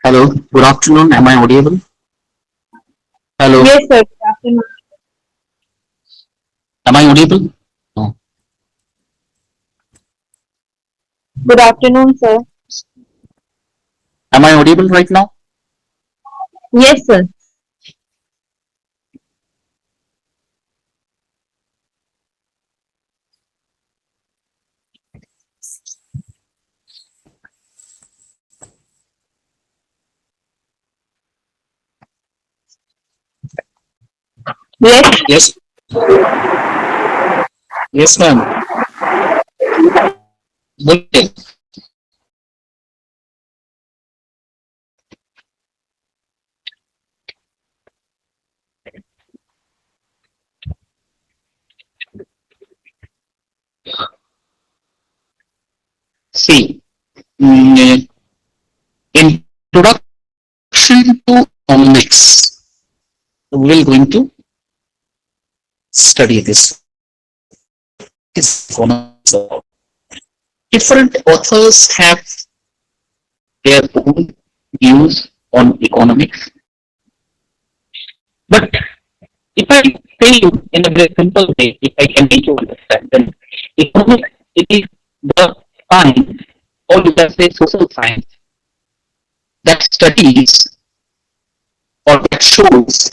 Hello, good afternoon. Am I audible? Hello, Yes, sir. Good afternoon. am I audible? No. Good afternoon, sir. Am I audible right now? Yes, sir. Yes, Yes, yes, ma'am. बोलिए. See, introduction to economics. We will going to study this. Is economics about? Different authors have their own views on economics, but if I tell you in a very simple way, if I can make you understand, then economics it is the science, or you can say social science, that studies or that shows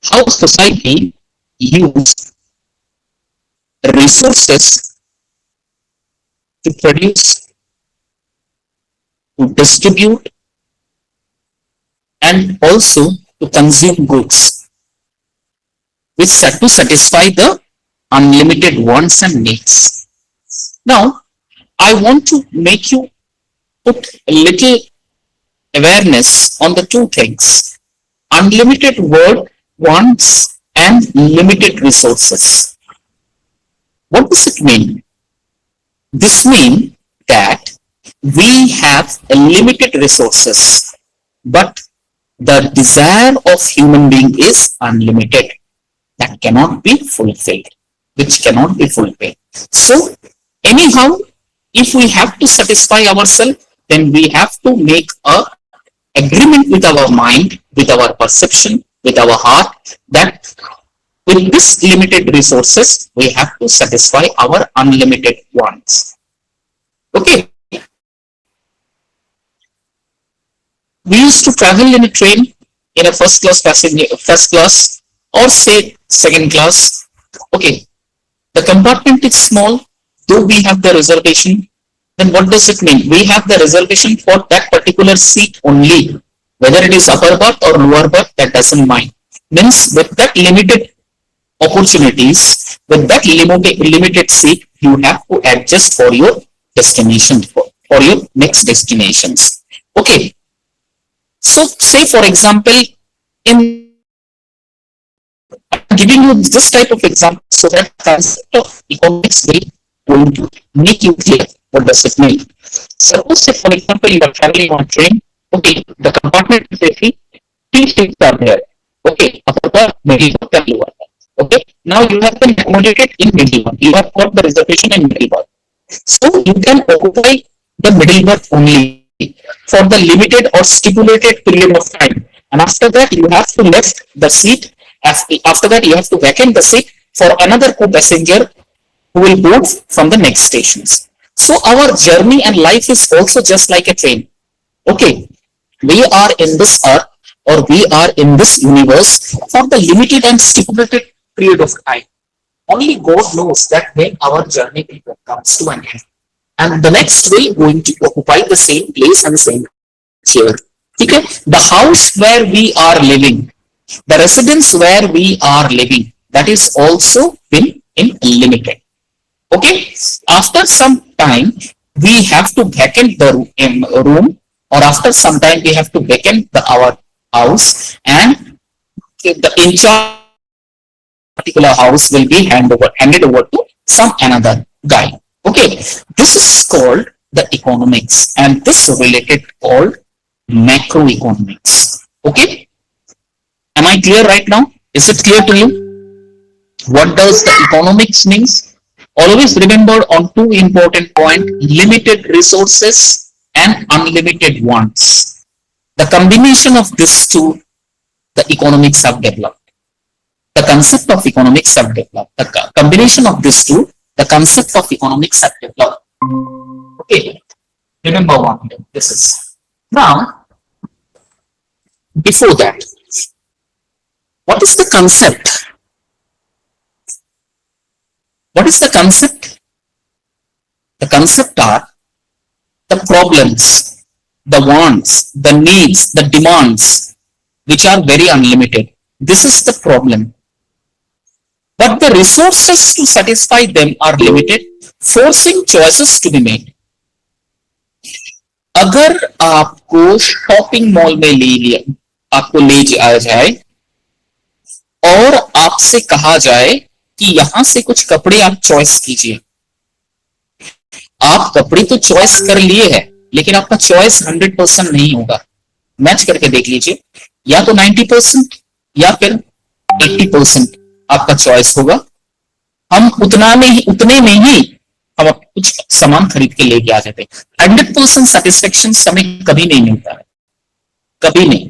how society use resources to produce, to distribute, and also to consume goods, which set to satisfy the unlimited wants and needs. Now, I want to make you put a little awareness on the two things: unlimited word wants and limited resources. What does it mean? This means that we have limited resources, but the desire of human being is unlimited. That cannot be fulfilled, which cannot be fulfilled. So, anyhow, if we have to satisfy ourselves, then we have to make a agreement with our mind, with our perception, with our heart, that with this limited resources, we have to satisfy our unlimited wants. Okay, we used to travel in a train in a first class passenger, first class, or say second class. Okay, the compartment is small, though we have the reservation. Then what does it mean? We have the reservation for that particular seat only, whether it is upper berth or lower berth, that doesn't mind. Means with that limited opportunities, with that limited seat, you have to adjust for your destination, for your next destinations. Okay, so say for example, in I'm giving you this type of example so that concept of economics will going to make you clear what does it mean. Suppose say for example you are traveling on train, okay, the compartment is AC, three seats are there. Okay, upper berth, middle berth and lower berth. Okay, now you have been accommodated in middle berth. You have got the reservation in middle berth. So you can occupy the middle berth only for the limited or stipulated period of time. And after that, you have to left the seat. After that, you have to vacate the seat for another co-passenger who will board from the next stations. So our journey and life is also just like a train. Okay, we are in this earth, or we are in this universe for the limited and stipulated period of time. Only God knows that when our journey comes to an end. And the next will going to occupy the same place and same chair. Okay? The house where we are living, the residence where we are living, that is also been in limited. Okay, after some time we have to vacate the room, or after some time we have to vacate our house, and the in charge of that particular house will be handed over to some another guy. Okay, this is called the economics, and this related called macroeconomics. Okay, am I clear right now? Is it clear to you? What does the economics means? Always remember on two important points: limited resources and unlimited wants. The combination of these two, the economics have developed. The concept of economics have developed. The combination of these two, the concept of economics have developed. Okay, remember one thing. This is now. Before that, what is the concept? What is the concept? The concept are the problems, the wants, the needs, the demands, which are very unlimited. This is the problem. But the resources to satisfy them are limited, forcing choices to be made. अगर आपको shopping mall में ले लिया, आपको ले जाया जाए और आपसे कहा जाए कि यहां से कुछ कपड़े आप चॉइस कीजिए, आप कपड़े तो चॉइस कर लिए हैं, लेकिन आपका चॉइस 100% नहीं होगा. मैच करके देख लीजिए, या तो 90% या फिर 80% आपका चॉइस होगा. हम उतने में ही हम कुछ सामान खरीद के लेके आ जाते हैं. 100% सेटिस्फेक्शन हमें कभी नहीं मिलता है, कभी नहीं.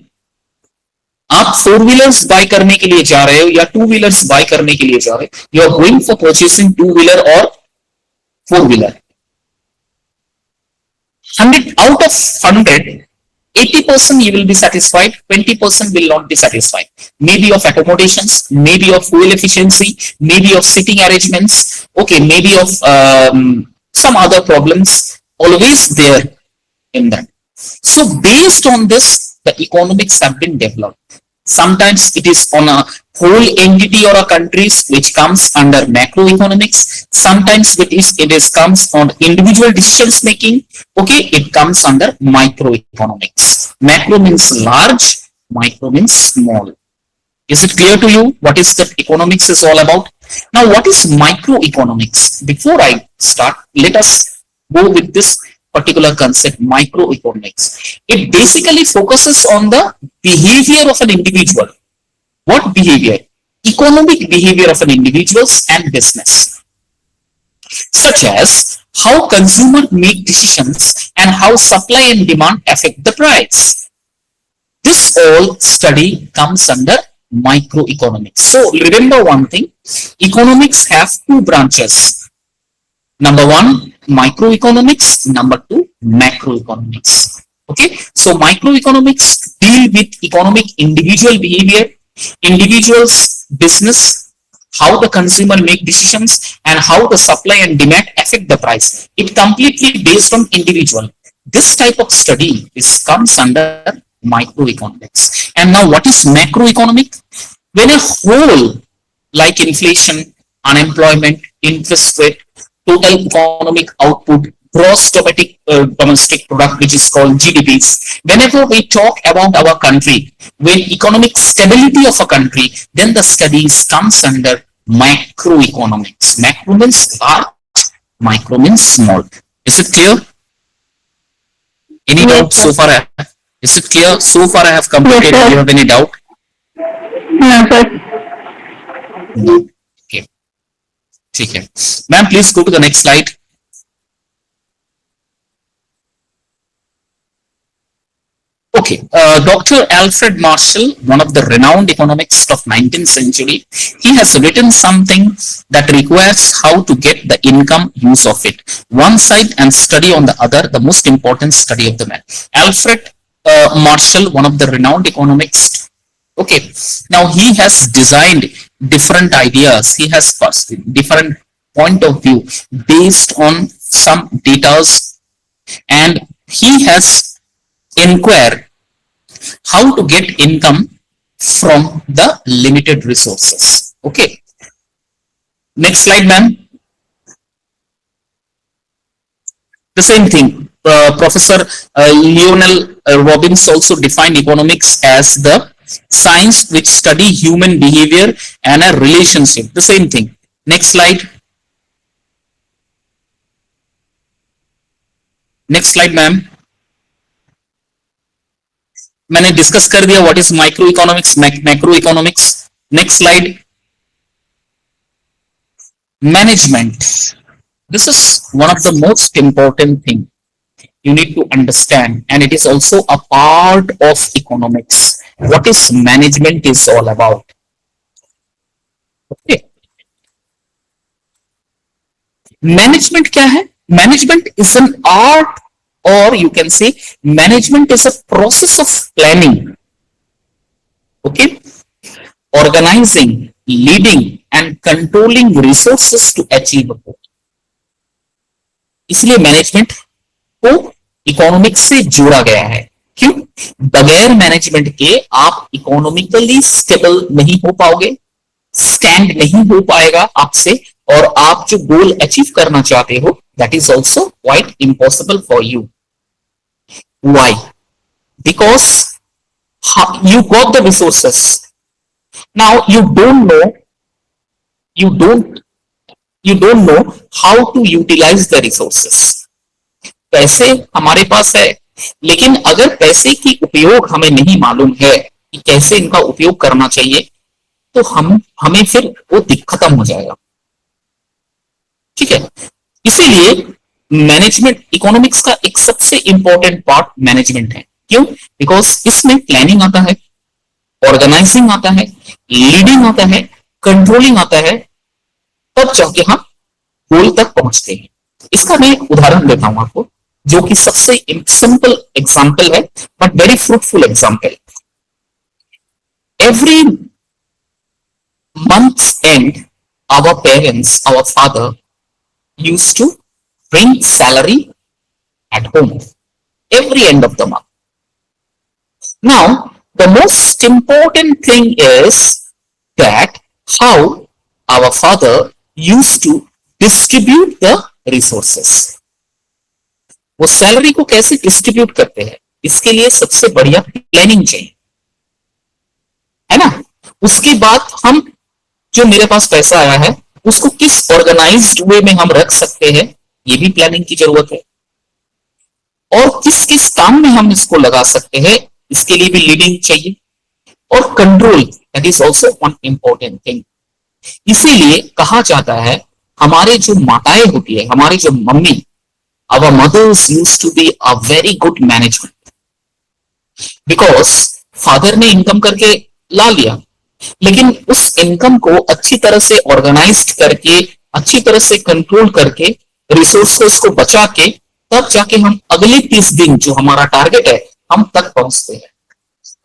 आप 4 व्हीलर्स बाय करने के लिए जा रहे हो या 2 व्हीलर्स बाय करने के लिए जा रहे हो, you are going for purchasing 2 wheeler और 4 wheeler. 100 out of 100, 80% you will be satisfied, 20% will not be satisfied. Maybe of accommodations, maybe of fuel efficiency, maybe of sitting arrangements, okay, maybe of some other problems always there in that. So based on this, the economics have been developed. Sometimes it is on a whole entity or a countries which comes under macroeconomics. Sometimes it is comes on individual decisions making. Okay, it comes under microeconomics. Macro means large, micro means small. Is it clear to you what is that economics is all about? Now, what is microeconomics? Before I start, let us go with this particular concept, microeconomics. It basically focuses on the behavior of an individual. What behavior? Economic behavior of an individuals and business, such as how consumers make decisions and how supply and demand affect the price. This all study comes under microeconomics. So remember one thing, economics have two branches. Number one, microeconomics. Number two, macroeconomics. Okay, so microeconomics deal with economic individual behavior, individuals business, how the consumer make decisions and how the supply and demand affect the price. It completely based on individual. This type of study comes under microeconomics. And now what is macroeconomic? When a whole like inflation, unemployment, interest rate, total economic output, gross domestic product, which is called GDPs. Whenever we talk about our country, when economic stability of a country, then the studies comes under macroeconomics. Macro means large, micro means small. Is it clear? Any doubt so far? Is it clear? So far I have completed. Yes, Do you have any doubt? No, sir. No. Okay. ठीक है. Ma'am, please go to the next slide. Okay, Dr. Alfred Marshall, one of the renowned economists of 19th century, he has written something that requires how to get the income use of it. One side and study on the other, the most important study of the man. Alfred Marshall, one of the renowned economists. Okay, now he has designed different ideas. He has different point of view based on some datas, and he has inquired how to get income from the limited resources. Okay. Next slide, ma'am. The same thing. Professor Lionel Robbins also defined economics as the science which study human behavior and a relationship. The same thing. Next slide. Next slide, ma'am. मैंने discuss कर दिया what is micro economics, macro economics. Next slide. Management. This is one of the most important thing. you need to understand, and it is also a part of economics, what is management is all about. Okay. Management क्या है? Management is an art, और you can say management is a process of planning, okay, organising, leading and controlling resources to achieve a goal. इसलिए management को economics से जोड़ा गया है. क्यों? बगैर मैनेजमेंट के आप इकोनॉमिकली स्टेबल नहीं हो पाओगे, स्टैंड नहीं हो पाएगा आपसे, और आप जो गोल अचीव करना चाहते हो that is also quite impossible for you. Why? Because you got the resources, now you don't know how to utilize the resources. पैसे हमारे पास है, लेकिन अगर पैसे की उपयोग हमें नहीं मालूम है कि कैसे इनका उपयोग करना चाहिए, तो हमें फिर वो खत्म हो जाएगा. ठीक है. इसीलिए मैनेजमेंट, इकोनॉमिक्स का एक सबसे इंपॉर्टेंट पार्ट मैनेजमेंट है. क्यों? बिकॉज इसमें प्लानिंग आता है, ऑर्गेनाइजिंग आता है, लीडिंग आता है, कंट्रोलिंग आता है, तब जाके हम गोल तक पहुंचते हैं. इसका मैं एक उदाहरण देता हूं आपको, जो कि सबसे सिंपल एग्जाम्पल है but very fruitful example. Every month's end, our parents, our father used to bring salary at home every end of the month. Now, the most important thing is that how our father used to distribute the resources. वो salary को कैसे distribute करते हैं, इसके लिए सबसे बढ़िया planning चाहिए, है ना. उसके बाद हम जो मेरे पास पैसा आया है उसको किस ऑर्गेनाइज्ड वे में हम रख सकते हैं, ये भी प्लानिंग की जरूरत है. और किस किस काम में हम इसको लगा सकते हैं, इसके लिए भी लीडिंग चाहिए. और control, that is also one important thing. इसीलिए कहा जाता है, हमारे जो माताएं होती है, हमारी जो mummy, our mothers used to be a very good management, because father ने इनकम करके ला लिया, लेकिन उस इनकम को अच्छी तरह से ऑर्गेनाइज करके, अच्छी तरह से कंट्रोल करके, रिसोर्सेस को बचा के, तब जाके हम अगले 30 दिन जो हमारा टारगेट है हम तक पहुंचते हैं.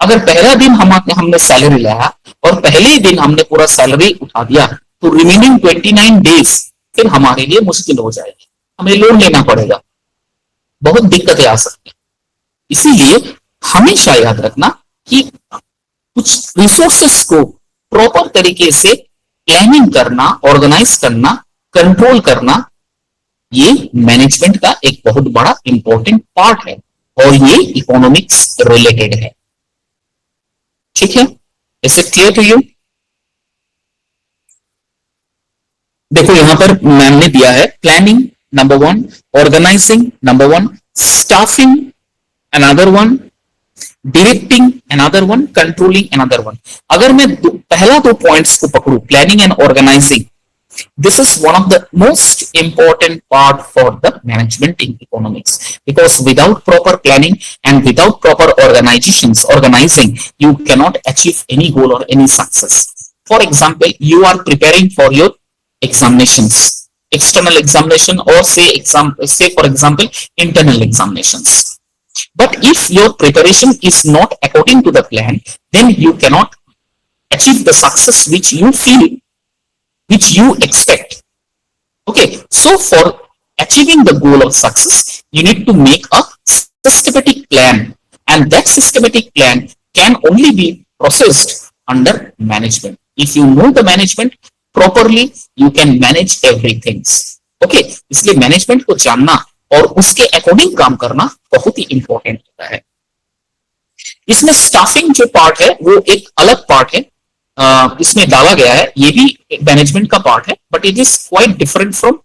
अगर पहला दिन हमने सैलरी लाया और पहले ही दिन हमने पूरा सैलरी उठा दिया, तो रिमेनिंग 29 डेज फिर हमारे लिए मुश्किल हो जाएगी, हमें लोन लेना पड़ेगा, बहुत दिक्कतें आ सकती. इसीलिए हमेशा याद रखना कि कुछ रिसोर्सेस को प्रॉपर तरीके से प्लानिंग करना, ऑर्गेनाइज करना, कंट्रोल करना, ये मैनेजमेंट का एक बहुत बड़ा इंपॉर्टेंट पार्ट है, और ये इकोनॉमिक्स रिलेटेड है. ठीक है, is it clear to you? देखो यहां पर मैम ने दिया है planning number 1, organising number 1, staffing another 1, directing another 1, controlling another 1. अगर मैं पहला 2 पॉइंट्स को पकड़ू, planning and organising, this is one of the most important part for the management in economics, because without proper planning and without proper organizing, you cannot achieve any goal or any success. For example, you are preparing for your examinations, external examination, or say for example internal examinations. But if your preparation is not according to the plan, then you cannot achieve the success which you feel, which you expect. Okay, so for achieving the goal of success, you need to make a systematic plan, and that systematic plan can only be processed under management. If you know the management properly, you can manage everything. Okay, इसलिए management को जानना और उसके according काम करना बहुत ही important होता है. इसमें स्टाफिंग जो पार्ट है वो एक अलग पार्ट है, इसमें डाला गया है, ये भी मैनेजमेंट का पार्ट है, but it is quite different from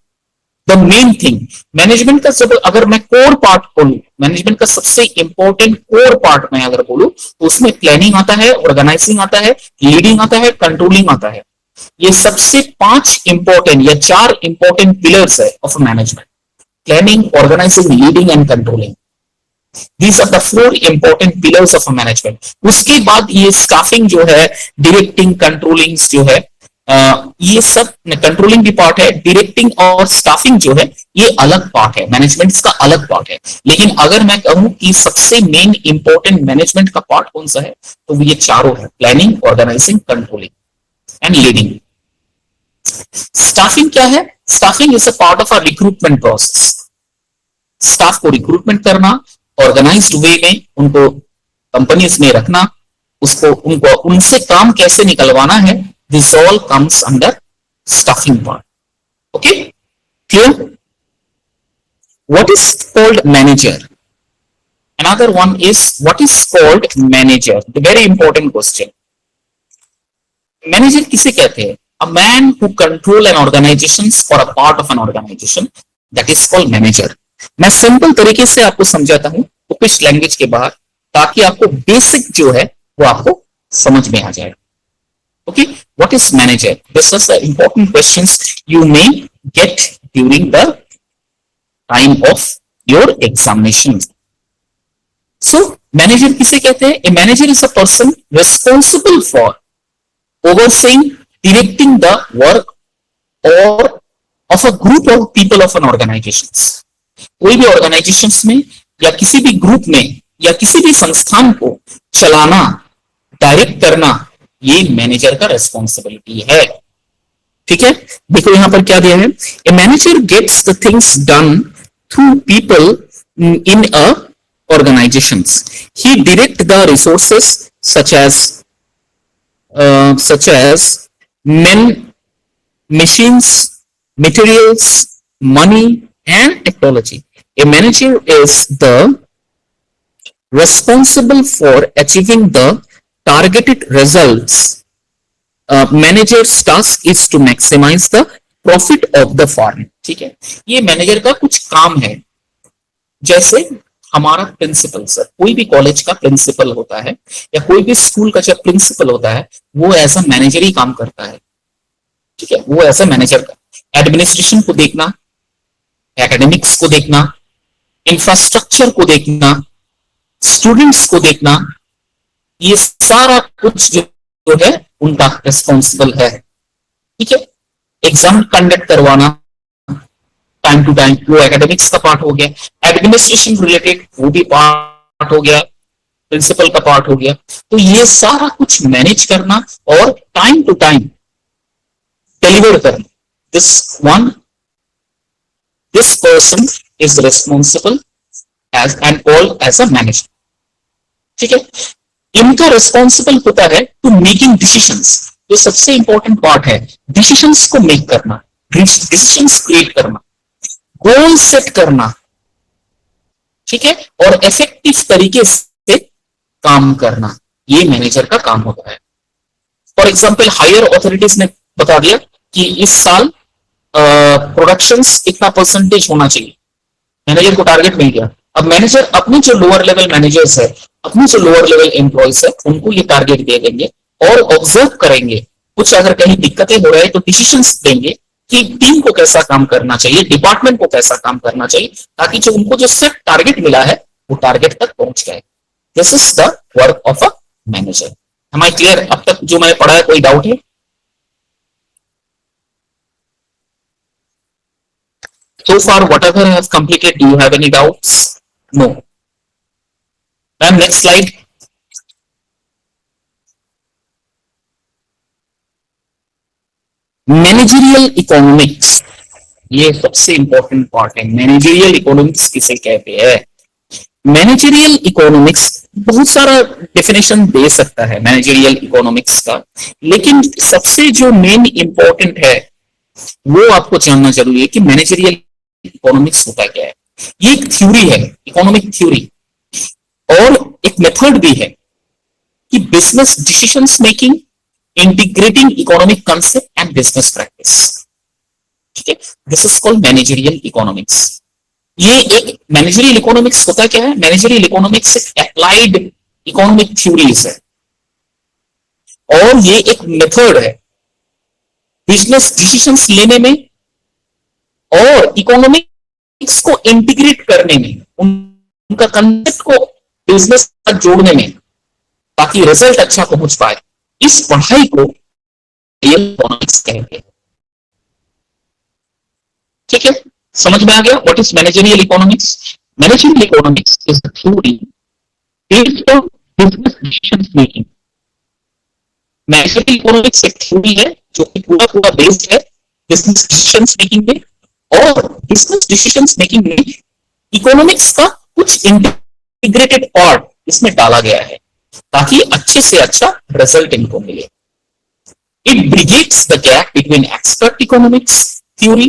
the main thing. Management का सब अगर मैं कोर पार्ट बोलूं, मैनेजमेंट का सबसे इंपॉर्टेंट कोर पार्ट मैं अगर बोलूं, तो उसमें प्लानिंग आता है, ऑर्गेनाइजिंग आता है, लीडिंग आता है, कंट्रोलिंग आता है. ये सबसे 5 इंपॉर्टेंट या 4 इंपॉर्टेंट पिलर्स है of management: planning, organising, leading and controlling. These are the four important pillars of a management. उसके बाद ये स्टाफिंग जो है, डायरेक्टिंग, कंट्रोलिंग जो है, ये सब कंट्रोलिंग भी पार्ट है, डायरेक्टिंग और स्टाफिंग जो है ये अलग पार्ट है, मैनेजमेंट का अलग पार्ट है। लेकिन अगर मैं कहूं कि सबसे मेन इंपॉर्टेंट मैनेजमेंट का पार्ट कौन सा है, तो ये चारों है, planning, organising, controlling and leading. Staffing क्या है? Staffing is a part of a recruitment process. Staff को रिक्रूटमेंट करना, ऑर्गेनाइज्ड वे में उनको कंपनीज में रखना, उसको उनको उनसे काम कैसे निकलवाना है, this all comes under staffing part. Okay, clear? What is called manager? Another one is what is called manager? The very important question. Manager किसे कहते हैं? A man who control an organization or a part of an organization, that is called manager. मैं simple तरीके से आपको समझाता हूं bookish language के बाहर, ताकि आपको बेसिक जो है वो आपको समझ में आ जाए। Okay, what is manager? This is the important questions you may get during the time of your examination. So manager किसे कहते हैं? A manager is a person responsible for overseeing, directing the work or of a group of people of an organizations. कोई भी organisations में या किसी भी group में या किसी भी संस्थान को चलाना, डायरेक्ट करना, ये मैनेजर का रिस्पॉन्सिबिलिटी है। ठीक है, देखो यहां पर क्या दिया है, a manager gets the things done through people in a organizations. He direct the resources such as men, machines, materials, money, and technology. A manager is the responsible for achieving the targeted results. Manager's task is to maximize the profit of the firm. ठीक है, ये manager का कुछ काम है। जैसे हमारा principal sir, कोई भी कॉलेज का प्रिंसिपल होता है या कोई भी स्कूल का जब प्रिंसिपल होता है, वो ऐसा मैनेजर ही काम करता है। ठीक है, वो ऐसा मैनेजर का एडमिनिस्ट्रेशन को देखना, एकेडमिक्स को देखना, इंफ्रास्ट्रक्चर को देखना, स्टूडेंट्स को देखना, ये सारा कुछ जो है उनका रिस्पॉन्सिबल है। ठीक है, एग्जाम कंडक्ट करवाना टाइम टू टाइम, वो एकेडमिक्स का पार्ट हो गया, एडमिनिस्ट्रेशन रिलेटेड वो भी पार्ट हो गया, प्रिंसिपल का पार्ट हो गया। तो ये सारा कुछ मैनेज करना और टाइम टू टाइम डिलीवर करना, this person is responsible as and called as a manager. ठीक है, इनका रिस्पॉन्सिबल होता है टू मेकिंग डिसीजंस। जो सबसे इंपॉर्टेंट पार्ट है, डिसीजंस को मेक करना, डिसीजंस क्रिएट करना, गोल सेट करना। ठीक है, और इफेक्टिव तरीके से काम करना, ये मैनेजर का काम होता है। फॉर एग्जाम्पल, हायर ऑथोरिटीज ने बता दिया कि इस साल प्रोडक्शंस इतना परसेंटेज होना चाहिए, मैनेजर को टारगेट मिल गया। अब मैनेजर अपने जो लोअर लेवल मैनेजर्स है, अपने जो लोअर लेवल एम्प्लॉयज है, उनको ये टारगेट दे देंगे और ऑब्जर्व करेंगे। कुछ अगर कहीं दिक्कतें हो रही है तो डिसीजंस देंगे कि टीम को कैसा काम करना चाहिए, डिपार्टमेंट को कैसा काम करना चाहिए, ताकि जो उनको जो सेट टारगेट मिला है वो टारगेट तक पहुंच जाए। This is the work of a manager. Am I clear? अब तक जो मैंने पढ़ा है, कोई डाउट है? So far, whatever I have completed, do you have any doubts? No. Ma'am, next slide. Managerial economics, ये सबसे इंपॉर्टेंट पार्ट है। मैनेजरियल इकोनॉमिक्स किसे कहते हैं? मैनेजरियल इकोनॉमिक्स बहुत सारा डेफिनेशन दे सकता है मैनेजरियल इकोनॉमिक्स का, लेकिन सबसे जो मेन इंपॉर्टेंट है वो आपको जानना जरूरी है कि मैनेजरियल इकोनॉमिक्स होता क्या है। ये एक थ्योरी है, इकोनॉमिक थ्योरी, और एक मेथड भी है कि business decisions making, integrating economic concept and business practice. ठीक है, this is called managerial economics. ये एक मैनेजरियल इकोनॉमिक्स होता क्या है? मैनेजरियल इकोनॉमिक्स एक अप्लाइड इकोनॉमिक थ्योरीज है और ये एक मेथड है बिजनेस डिसीजंस लेने में और इकोनॉमिक्स को इंटीग्रेट करने में, उनका कंसेप्ट को बिजनेस के साथ जोड़ने में, ताकि रिजल्ट अच्छा पहुंच पाए, इस पढ़ाई को इकोनॉमिक्स कहते हैं। ठीक है, समझ में आ गया what is managerial economics? Managerial economics is the theory based on business decision making. Managerial economics एक थ्योरी है जो कि पूरा पूरा बेस्ड है बिजनेस डिसीजन मेकिंग में, और बिजनेस डिसीजन मेकिंग में इकोनॉमिक्स का कुछ इंटीग्रेटेड पार्ट इसमें डाला गया है ताकि अच्छे से अच्छा रिजल्ट इनको मिले। It bridges the gap between expert economics theory,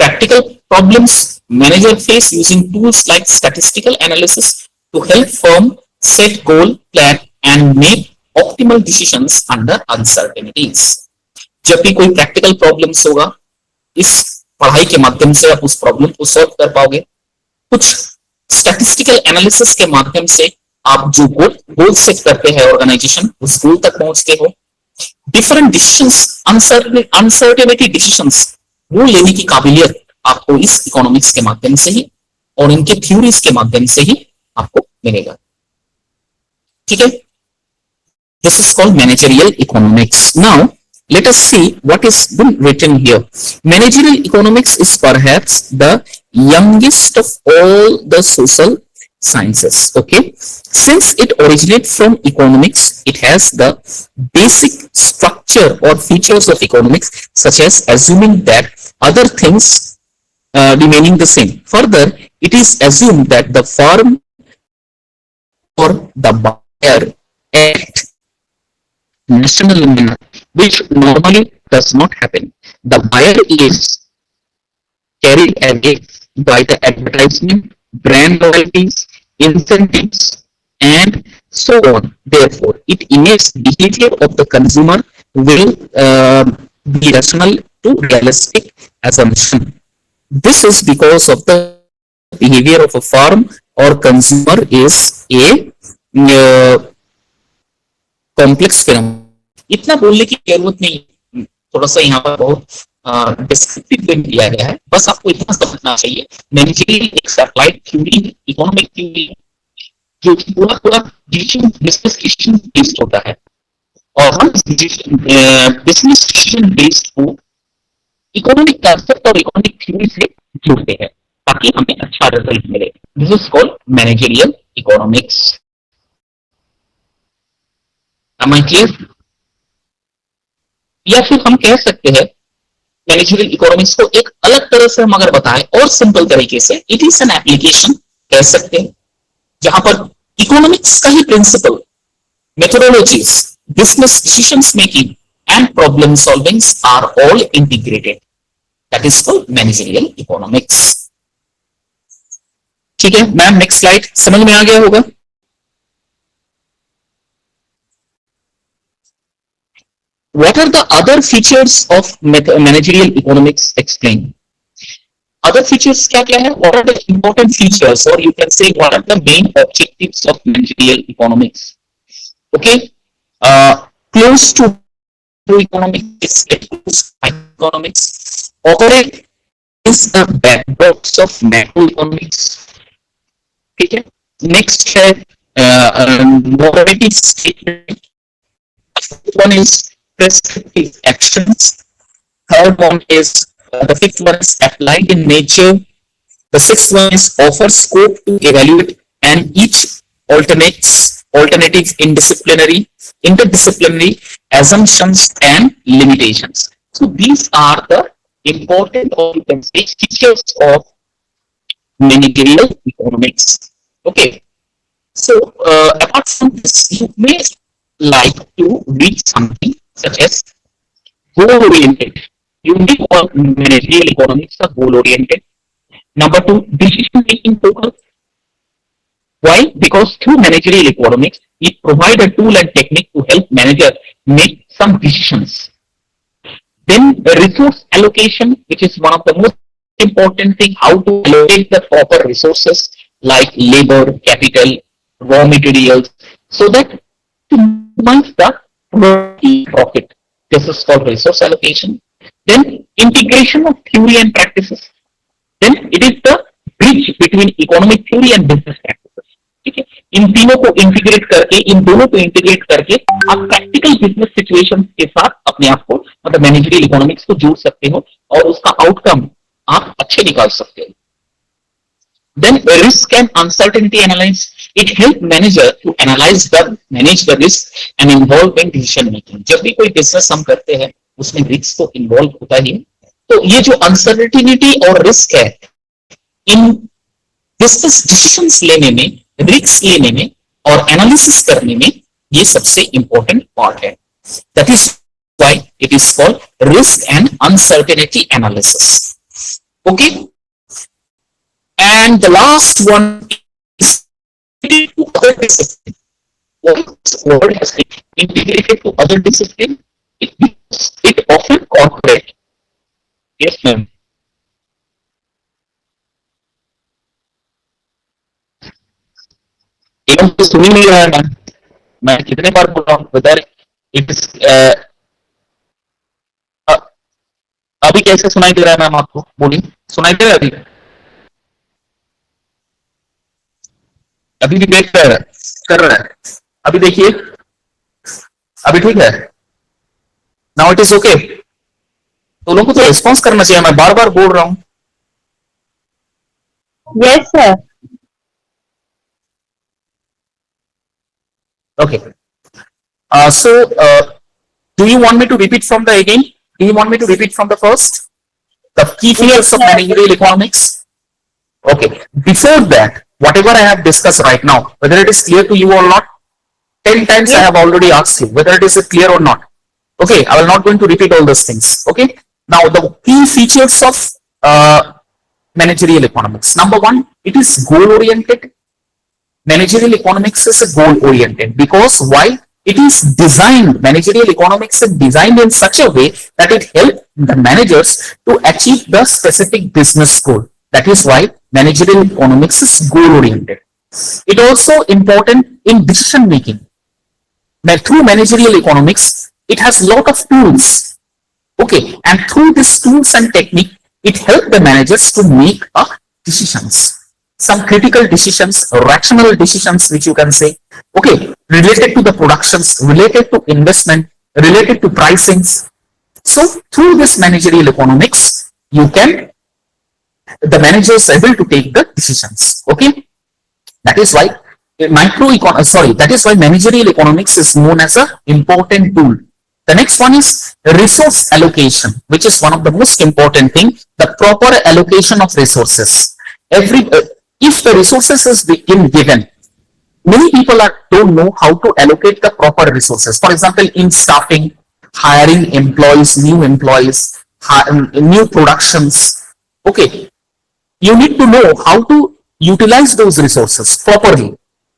practical problems manager face using tools like statistical analysis to help firm set goal, plan and make optimal decisions under uncertainties. जब भी कोई प्रैक्टिकल प्रॉब्लम्स होगा, इस पढ़ाई के माध्यम से आप उस प्रॉब्लम को सॉल्व कर पाओगे। कुछ स्टैटिस्टिकल एनालिसिस के माध्यम से आप जो गोल सेट करते हैं ऑर्गेनाइजेशन, उस गोल तक पहुंचते हो। डिफरेंट डिसीजंस, अनसर्टेनिटी डिसीजंस, वो लेने की काबिलियत आपको इस इकोनॉमिक्स के माध्यम से ही और इनके थ्योरीज के माध्यम से ही आपको मिलेगा। ठीक है, this is called managerial economics. Now let us see what is been written here. Managerial economics is perhaps the youngest of all the social sciences. Okay, since it originates from economics, it has the basic structure or features of economics, such as assuming that other things remaining the same. Further, it is assumed that the firm or the buyer act national manner, which normally does not happen. The buyer is carried away by the advertisement, brand loyalties, incentives, and so on. Therefore, it innate behavior of the consumer will be rational to realistic assumption. This is because of the behavior of a firm or consumer is a complex film. इतना बोलने की जरूरत नहीं, थोड़ा सा यहाँ पर बहुत डिस्क्रिप्टिव दिया गया है, बस आपको इतना समझना चाहिए। मैनेजरियल एक सप्लाइड थ्योरी, इकोनॉमिक थ्योरी, जो पूरा पूरा डिसीजन बिजनेस डिसीजन बेस्ड होता है, और हम बिजनेस डिसीजन बेस्ड को इकोनॉमिक कंसेप्ट और इकोनॉमिक थ्योरी से जोड़ते हैं ताकि हमें अच्छा रिजल्ट मिले। This is called managerial economics. Am I clear? या फिर हम कह सकते हैं मैनेजरियल इकोनॉमिक्स को एक अलग तरह से हम अगर बताएं और सिंपल तरीके से, इट इज एन एप्लीकेशन कह सकते हैं, जहां पर इकोनॉमिक्स का ही principle, methodologies, business decisions making and problem solving are all integrated. That is called managerial economics. ठीक है मैम, नेक्स्ट स्लाइड समझ में आ गया होगा। What are the other features of managerial economics? Explain. Other features क्या क्या है? What are the important features, or you can say what are the main objectives of managerial economics? Okay, close to economics, close to economics, operate is the backbones of macroeconomics. ठीक है, next है normative statement. One is prescriptive actions. Third one is the fifth one is applied in nature. The sixth one is offer scope to evaluate and each alternative in disciplinary, interdisciplinary assumptions and limitations. So these are the important, or you can say, features of managerial economics. Okay. So apart from this, you may like to read something such as goal oriented. You need all managerial economics are goal oriented. Number two, decision making focus. Why? Because through managerial economics, it provides a tool and technique to help manager make some decisions. Then the resource allocation, which is one of the most important thing, how to allocate the proper resources like labor, capital, raw materials, so that to minimize the profit. This is called resource allocation. Then integration of theory and practices. Then it is the bridge between economic theory and business practice. ठीक है, इन तीनों को integrate करके, इन दोनों को integrate करके आप practical business situation के साथ अपने आप को, मतलब मैनेजरियल इकोनॉमिक्स को जोड़ सकते हो और उसका आउटकम आप अच्छे निकाल सकते हो. Then risk and uncertainty analyze. It help manager to manage the risk and involve in decision making. जब भी कोई बिजनेस हम करते हैं उसमें रिस्क तो इन्वॉल्व होता ही है. तो ये जो अनसर्टिनिटी और रिस्क है इन बिजनेस डिसीजंस लेने में, रिस्क लेने में और एनालिसिस करने में, ये सबसे इंपॉर्टेंट पार्ट है. That is why it is called risk and uncertainty analysis. Okay, and the last one is integrated to other discipline. What word has been integrated to other discipline? It often corporate. Yes, ma'am. एकदम तो सुन ही नहीं रहा है ma'am. मैं कितने बार बोल रहा हूँ वेदर इट इज. अभी कैसे सुनाई दे रहा है मैम आपको? बोलिए, सुनाई दे रहा है अभी? अभी भी वेट कर रहा है. अभी देखिए, अभी ठीक है. Now it is okay. तो लोगों को तो रिस्पॉन्स करना चाहिए. मैं बार बार बोल रहा हूं. Yes, sir. Okay. So, do you want me to repeat from the again? Do you want me to repeat from the first? The key features of managerial economics. Okay. Before that, whatever I have discussed right now, whether it is clear to you or not, 10 times I have already asked you whether it is clear or not. Okay, I will not going to repeat all those things. Okay. Now the key features of managerial economics. Number one, it is goal oriented. Managerial economics is goal oriented because why? It is designed, managerial economics is designed in such a way that it helps the managers to achieve the specific business goal. That is why managerial economics is goal oriented. It also important in decision making. Through managerial economics, it has lot of tools. Okay, and through these tools and technique, it helps the managers to make decisions. Some critical decisions, rational decisions, which you can say, okay, related to the productions, related to investment, related to pricings. So through this managerial economics, you can, the manager is able to take the decisions. Okay, that is why that is why managerial economics is known as an important tool. The next one is resource allocation, which is one of the most important thing, the proper allocation of resources. If the resources is being given, many people don't know how to allocate the proper resources. For example, in staffing, hiring employees, new productions. Okay, you need to know how to utilize those resources properly.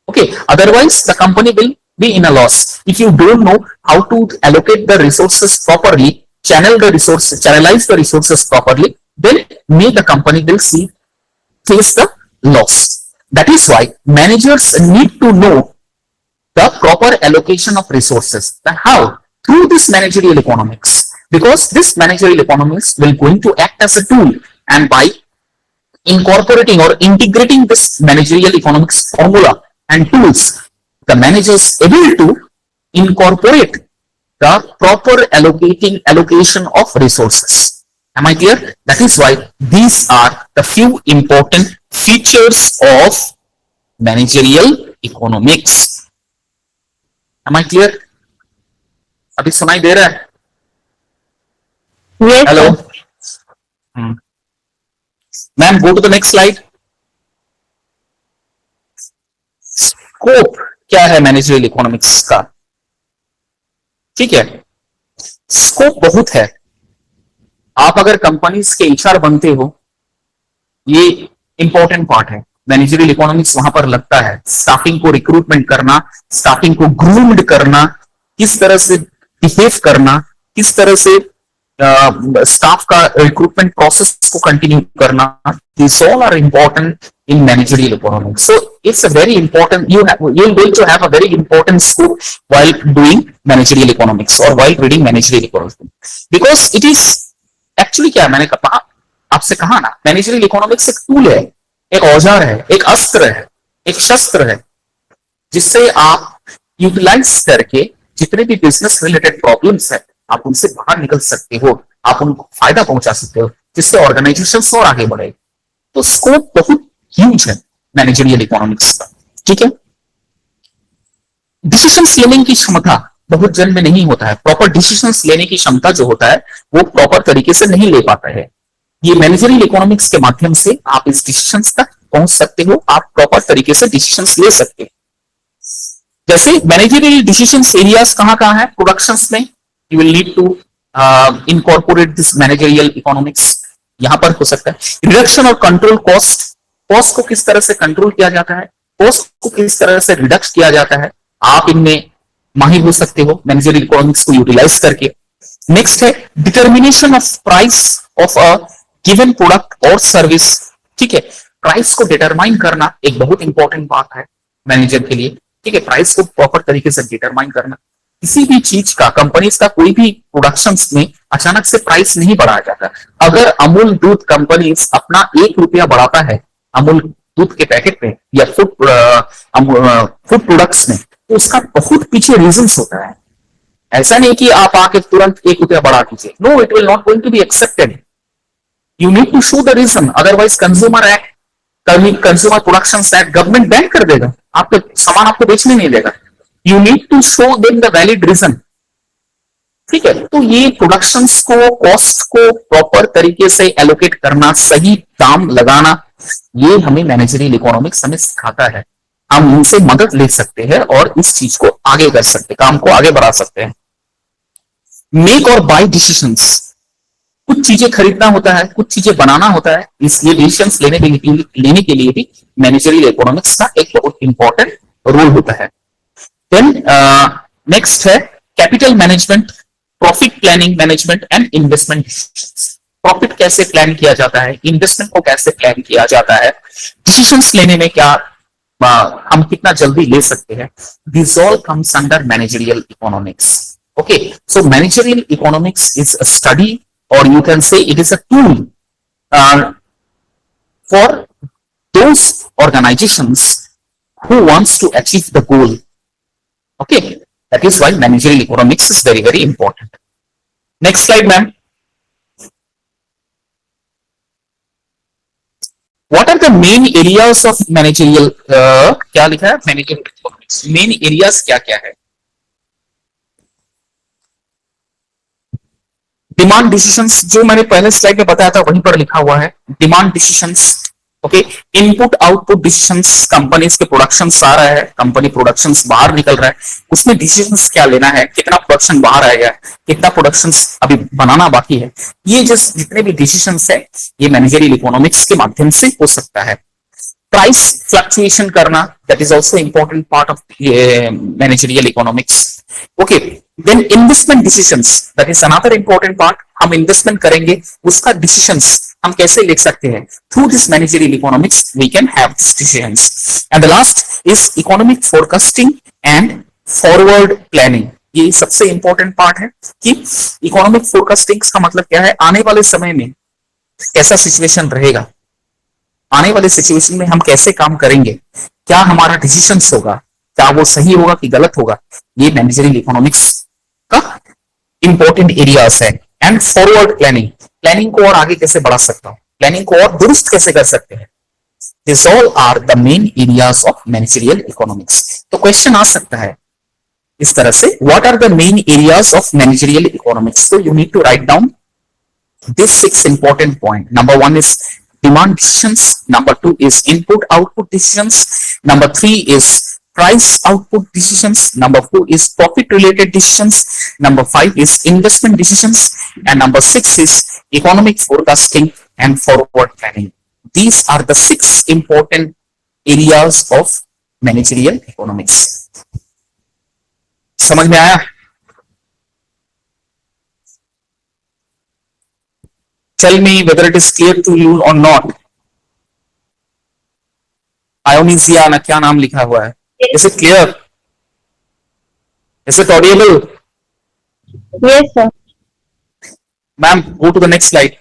Okay, otherwise the company will be in a loss. If you don't know how to allocate the resources properly, channelize the resources properly, then the company will face the loss. That is why managers need to know the proper allocation of resources. How? Through this managerial economics. Because this managerial economics will going to act as a tool, and by incorporating or integrating this managerial economics formula and tools, the managers able to incorporate the proper allocation of resources. Am I clear? That is why these are the few important features of managerial economics. Am I clear? अभी सुनाई दे रहा है? Yes, Hello. sir. Ma'am, go to the next slide. Scope क्या है managerial economics का? ठीक है, scope बहुत है. आप अगर कंपनीज के एचआर बनते हो, ये इंपॉर्टेंट पार्ट है. मैनेजरियल इकोनॉमिक्स वहां पर लगता है. स्टाफिंग को रिक्रूटमेंट करना, स्टाफिंग को ग्रूम्ड करना, किस तरह से बिहेव करना, किस तरह से स्टाफ का रिक्रूटमेंट प्रोसेस को कंटिन्यू करना, this all are important in managerial economics. So it's a very important, you're going to have a very important scope while doing managerial economics or while reading managerial economics, because it is actually क्या मैंने कहा आपसे कहा ना, managerial economics एक tool है, एक औजार है, एक अस्त्र है, एक शस्त्र है. जिससे आप यूटिलाइज करके जितने भी बिजनेस रिलेटेड प्रॉब्लम्स है आप उनसे बाहर निकल सकते हो, आप उनको फायदा पहुंचा सकते हो, जिससे ऑर्गेनाइजेशन और आगे बढ़े। तो स्कोप बहुत ह्यूज है मैनेजरियल इकोनॉमिक्स का। ठीक है, डिसीजंस लेने की क्षमता बहुत जन में नहीं होता है। प्रॉपर डिसीजंस लेने की क्षमता जो होता है वो प्रॉपर तरीके से नहीं ले पाता है। ये मैनेजरियल इकोनॉमिक्स के माध्यम से आप इस डिसीजंस तक पहुंच सकते हो, आप प्रॉपर तरीके से डिसीजंस ले सकते हो। जैसे मैनेजरियल डिसीजंस एरियाज कहां है प्रोडक्शन में, you will need to incorporate this managerial economics. यहां पर हो सकता है रिडक्शन और कंट्रोल कॉस्ट, कॉस्ट को किस तरह से कंट्रोल किया जाता है, कॉस्ट को किस तरह से रिडक्ट किया जाता है, आप इनमें माहिर हो सकते हो मैनेजरियल इकोनॉमिक्स को यूटिलाइज करके। नेक्स्ट है determination of price of a given product और सर्विस। ठीक है, प्राइस को डिटरमाइन करना एक बहुत इंपॉर्टेंट बात है मैनेजर के लिए। ठीक है, प्राइस को प्रॉपर तरीके से डिटरमाइन करना। किसी भी चीज का, कंपनीज का कोई भी प्रोडक्शन में अचानक से प्राइस नहीं बढ़ाया जाता। अगर अमूल दूध कंपनी अपना 1 रुपया बढ़ाता है अमूल दूध के पैकेट में या फूड प्रोडक्ट्स में, तो उसका बहुत पीछे रीजंस होता है। ऐसा नहीं कि आप आके तुरंत 1 रुपया बढ़ा दीजिए, no, it will not going to be accepted. You need to show the reason, otherwise consumer act, consumer production act government ban कर देगा, आपके सामान आपको बेचने नहीं देगा। You need to show them the valid reason. ठीक है, तो ये प्रोडक्शंस को, कॉस्ट को प्रॉपर तरीके से एलोकेट करना, सही दाम लगाना, ये हमें मैनेजरियल इकोनॉमिक्स हमें सिखाता है। हम उनसे मदद ले सकते हैं और इस चीज को आगे कर सकते हैं, काम को आगे बढ़ा सकते हैं। मेक और बाय डिसीजंस, कुछ चीजें खरीदना होता है, कुछ चीजें बनाना होता है, इसलिए डिसीजंस लेने के लिए भी मैनेजरियल इकोनॉमिक्स का एक बहुत इंपॉर्टेंट रोल होता है। देन नेक्स्ट है capital management, profit planning management and investment. Profit कैसे प्लान किया जाता है, इन्वेस्टमेंट को कैसे प्लान किया जाता है, डिसीजंस लेने में क्या हम कितना जल्दी ले सकते हैं, this all comes under managerial economics. Okay, so managerial economics is a study or you can say it is a tool for those organizations who wants to achieve the goal. Okay, that is why managerial economics is very very important. Next slide ma'am. What are the main areas of managerial क्या लिखा है managerial economics, main areas क्या क्या है? Demand decisions, जो मैंने पहले slide में बताया था वहीं पर लिखा हुआ है, demand decisions. Okay, input output decisions, companies के प्रोडक्शन आ रहा है, कंपनी प्रोडक्शन बाहर निकल रहा है, उसमें डिसीजंस क्या लेना है, कितना प्रोडक्शन बाहर आएगा, कितना प्रोडक्शन अभी बनाना बाकी है, ये जितने भी डिसीजंस है ये मैनेजरियल इकोनॉमिक्स के माध्यम से हो सकता है। प्राइस फ्लक्चुएशन करना, that is also important part of managerial economics. Okay, then investment decisions, that is another important part. हम इन्वेस्टमेंट करेंगे, उसका डिसीजंस हम कैसे ले सकते हैं, through this managerial economics we can have this decisions. And the last is economic forecasting and forward planning. ये सबसे इंपॉर्टेंट पार्ट है कि इकोनॉमिक फोरकास्टिंग का मतलब क्या है, आने वाले समय में कैसा सिचुएशन रहेगा, आने वाले सिचुएशन में हम कैसे काम करेंगे, क्या हमारा डिसीजंस होगा, क्या वो सही होगा कि गलत होगा, ये मैनेजरियल इकोनॉमिक्स का इंपॉर्टेंट एरियाज है। एंड फॉरवर्ड प्लानिंग, प्लानिंग को और आगे कैसे बढ़ा सकता हूं, प्लानिंग को और दुरुस्त कैसे कर सकते हैं, this all are the main areas of managerial economics. तो क्वेश्चन आ सकता है इस तरह से, what are the main areas of managerial economics. तो you need to write down this 6 important point. Number 1 is demand decisions. Number 2 is input output decisions. Number 3 is price output decisions. Number 4 is profit related decisions. Number 5 is investment decisions. And number 6 is economic forecasting and forward planning. These are the 6 important areas of managerial economics. समझ में आया? Tell me whether it is clear to you or not. Ionisia ना क्या नाम लिखा हुआ है? Is it clear? Is it audible? Yes, sir. Ma'am, go to the next slide.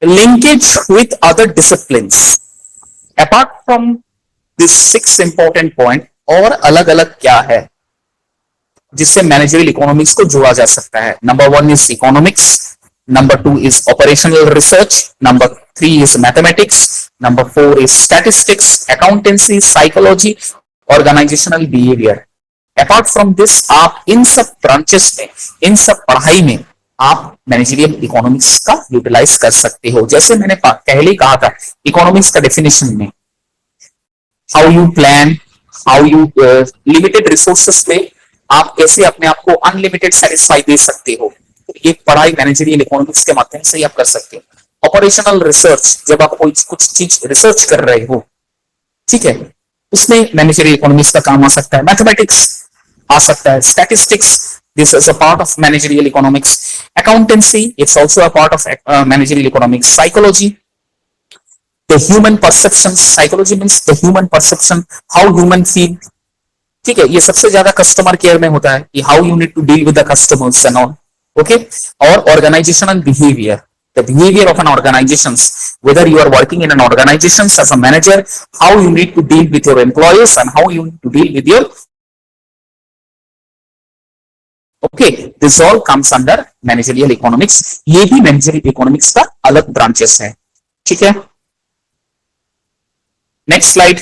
Linkage with other disciplines. Apart from this 6 important point, और अलग अलग क्या है जिससे मैनेजरियल इकोनॉमिक्स को जोड़ा जा सकता है? Number 1 is economics, number 2 is operational research, number 3 is mathematics, number 4 is statistics, accountancy, psychology, organisational behaviour. Apart from this आप इन सब ब्रांचेस में, इन सब पढ़ाई में आप मैनेजरियल इकोनॉमिक्स का यूटिलाइज कर सकते हो। जैसे मैंने पहले ही कहा था इकोनॉमिक्स का डेफिनेशन में, how you plan, how you limited resources पे आप कैसे अपने आप को अनलिमिटेड सेटिस्फाई दे सकते हो, तो ये पढ़ाई मैनेजरियल इकोनॉमिक्स के माध्यम से ही आप कर सकते हो। ऑपरेशनल रिसर्च, जब आप कोई कुछ चीज रिसर्च कर रहे हो, ठीक है, उसमें मैनेजरियल इकोनॉमिक्स का काम आ सकता है। मैथमेटिक्स आ सकता है, statistics, this is a part of managerial economics. Accountancy, it's also a part of managerial economics. Psychology, the human perception, psychology means the human perception, how human feel, ठीक है, ये सबसे ज्यादा कस्टमर केयर में होता है कि how you need to deal with the customers and all, okay. और organisational behaviour, the behaviour of an organisation, whether you are working in an organization as a manager, how you need to deal with your employees and how you need to deal with your, okay, this all comes under managerial economics। ये भी managerial economics का अलग branches है, ठीक है। Next slide.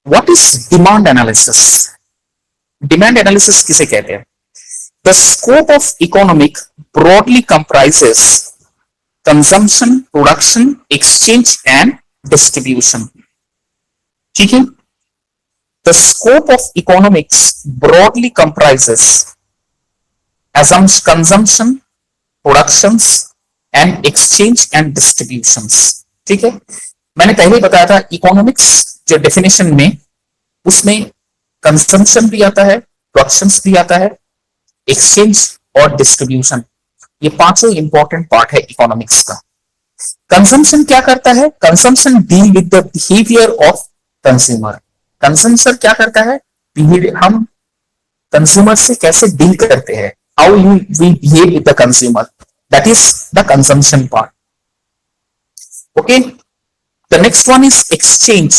What is demand analysis? Demand analysis किसे कहते हैं? The scope of economic broadly comprises consumption, production, exchange and distribution. ठीक है? The scope of economics broadly comprises consumption, productions and exchange and distributions. ठीक है? मैंने पहले बताया था इकोनॉमिक्स जो डेफिनेशन में, उसमें कंजम्पशन भी आता है, प्रोडक्शंस भी आता है, एक्सचेंज और डिस्ट्रीब्यूशन, ये पांचों इंपॉर्टेंट पार्ट है इकोनॉमिक्स का। कंजम्पशन क्या करता है? Consumption deal with the behaviour of consumer. Consumption क्या करता है? हम कंज्यूमर से कैसे डील करते हैं, how you we behave with the consumer, that is the consumption part, okay. The next one is exchange.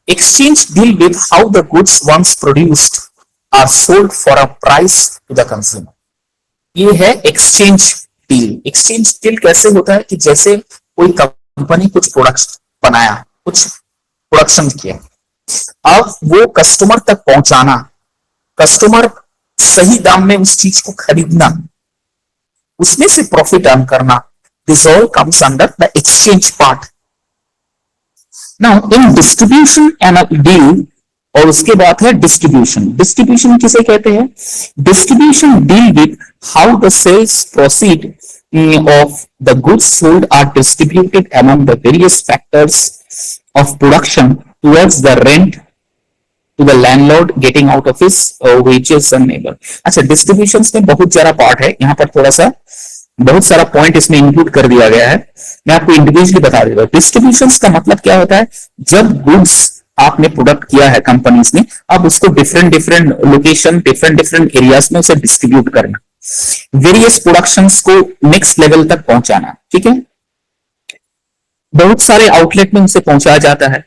Exchange deal with how the goods once produced are sold for a price to the consumer. ये है exchange deal. Exchange deal कैसे होता है कि जैसे कोई company कुछ product बनाया, कुछ प्रोडक्शन किया, अब वो कस्टमर तक पहुंचाना, कस्टमर सही दाम में उस चीज को खरीदना, उसमें से प्रॉफिट अर्न करना, this all comes under the exchange part. Now in distribution and a deal, और उसके बाद है डिस्ट्रीब्यूशन। डिस्ट्रीब्यूशन किसे कहते हैं? Distribution deal with how the sales proceed of the goods sold are distributed among the various factors of production towards the rent to the landlord getting out of his wages and labor। अच्छा, distribution में बहुत सारा part है, यहाँ पर थोड़ा सा बहुत सारा पॉइंट इसमें इंक्लूड कर दिया गया है, मैं आपको इंडिविजुअली बता देता हूँ। डिस्ट्रीब्यूशन का मतलब क्या होता है? जब गुड्स आपने प्रोडक्ट किया है कंपनीज ने, अब उसको different different location, different different areas में उसे डिस्ट्रीब्यूट करना, वेरियस प्रोडक्शंस को नेक्स्ट लेवल तक पहुंचाना, ठीक है। बहुत सारे आउटलेट में उसे पहुंचाया जाता है,